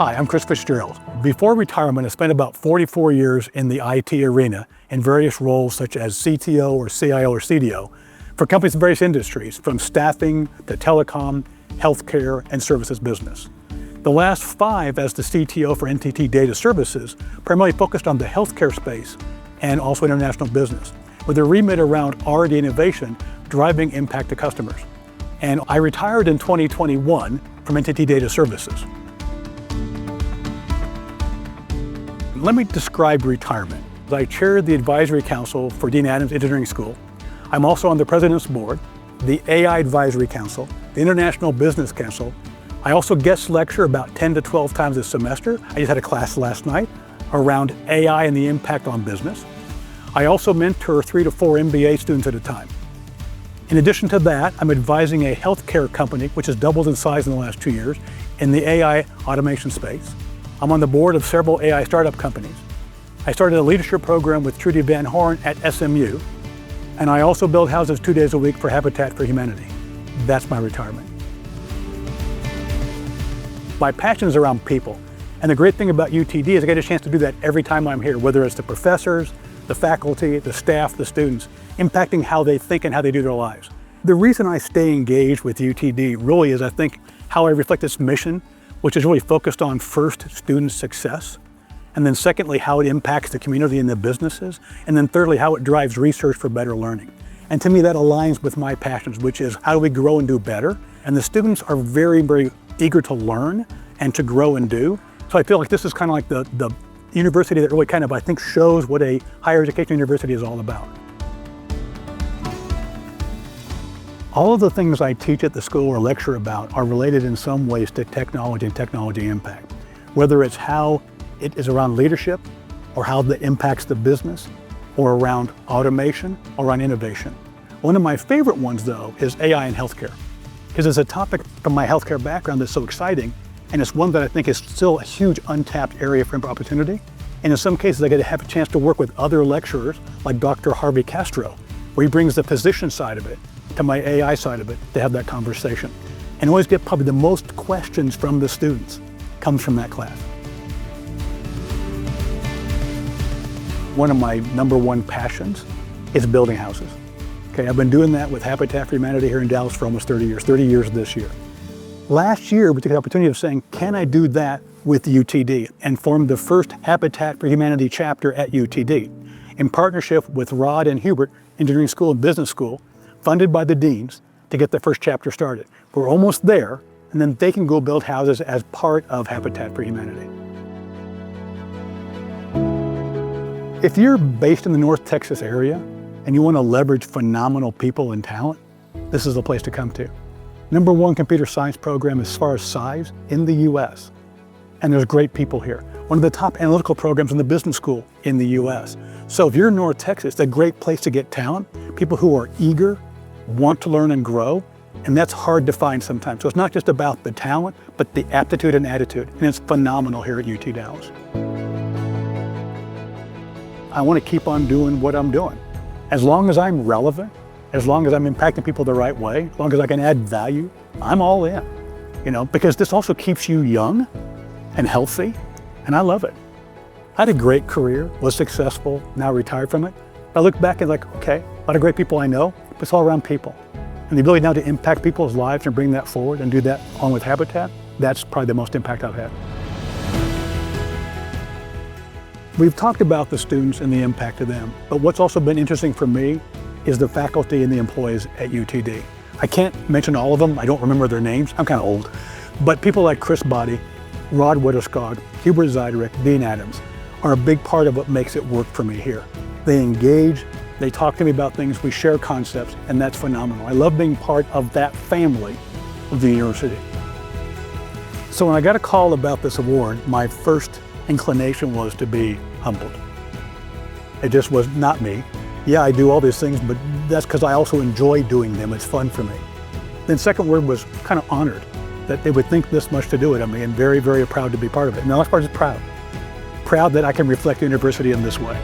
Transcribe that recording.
Hi, I'm Kris Fitzgerald. Before retirement, I spent about 44 years in the IT arena in various roles such as CTO or CIO or CDO for companies in various industries, from staffing to telecom, healthcare, and services business. The last 5 as the CTO for NTT DATA Services primarily focused on the healthcare space and also international business, with a remit around R&D innovation driving impact to customers. And I retired in 2021 from NTT DATA Services. Let me describe retirement. I chair the Advisory Council for Dean Adams Engineering School. I'm also on the President's Board, the AI Advisory Council, the International Business Council. I also guest lecture about 10 to 12 times a semester. I just had a class last night around AI and the impact on business. I also mentor 3 to 4 MBA students at a time. In addition to that, I'm advising a healthcare company, which has doubled in size in the last 2 years, in the AI automation space. I'm on the board of several AI startup companies. I started a leadership program with Trudy Van Horn at SMU, and I also build houses 2 days a week for Habitat for Humanity. That's my retirement. My passion is around people, and the great thing about UTD is I get a chance to do that every time I'm here, whether it's the professors, the faculty, the staff, the students, impacting how they think and how they do their lives. The reason I stay engaged with UTD really is, I think, how I reflect its mission, which is really focused on first student success, and then secondly, how it impacts the community and the businesses, and then thirdly, how it drives research for better learning. And to me, that aligns with my passions, which is how do we grow and do better? And the students are very, very eager to learn and to grow and do. So I feel like this is kind of like the university that really kind of, I think, shows what a higher education university is all about. All of the things I teach at the school or lecture about are related in some ways to technology and technology impact, whether it's how it is around leadership or how that impacts the business or around automation or around innovation. One of my favorite ones, though, is AI in healthcare, because it's a topic from my healthcare background that's so exciting, and it's one that I think is still a huge untapped area for opportunity. And in some cases, I get to have a chance to work with other lecturers like Dr. Harvey Castro, where he brings the physician side of it to my AI side of it to have that conversation. And always get probably the most questions from the students comes from that class. One of my #1 passions is building houses. Okay, I've been doing that with Habitat for Humanity here in Dallas for almost 30 years this year. Last year, we took the opportunity of saying, can I do that with UTD, and formed the first Habitat for Humanity chapter at UTD in partnership with Rod and Hubert Engineering School and Business School, funded by the deans to get the first chapter started. We're almost there, and then they can go build houses as part of Habitat for Humanity. If you're based in the North Texas area and you want to leverage phenomenal people and talent, this is the place to come to. #1 computer science program as far as size in the US. And there's great people here. One of the top analytical programs in the business school in the US. So if you're in North Texas, it's a great place to get talent, people who are eager, want to learn and grow, and that's hard to find sometimes. So it's not just about the talent, but the aptitude and attitude, and it's phenomenal here at UT Dallas. I want to keep on doing what I'm doing. As long as I'm relevant, as long as I'm impacting people the right way, as long as I can add value, I'm all in, because this also keeps you young and healthy, and I love it. I had a great career, was successful, now retired from it. I look back and like, okay, a lot of great people I know, but it's all around people. And the ability now to impact people's lives and bring that forward and do that along with Habitat, that's probably the most impact I've had. We've talked about the students and the impact of them, but what's also been interesting for me is the faculty and the employees at UTD. I can't mention all of them, I don't remember their names, I'm kind of old, but people like Chris Boddy, Rod Witterskog, Hubert Zeidrich, Dean Adams are a big part of what makes it work for me here. They engage, they talk to me about things, we share concepts, and that's phenomenal. I love being part of that family of the university. So when I got a call about this award, my first inclination was to be humbled. It just was not me. Yeah, I do all these things, but that's because I also enjoy doing them. It's fun for me. Then second word was kind of honored that they would think this much to do it. I mean, very, very proud to be part of it. And the last part is proud. Proud that I can reflect the university in this way.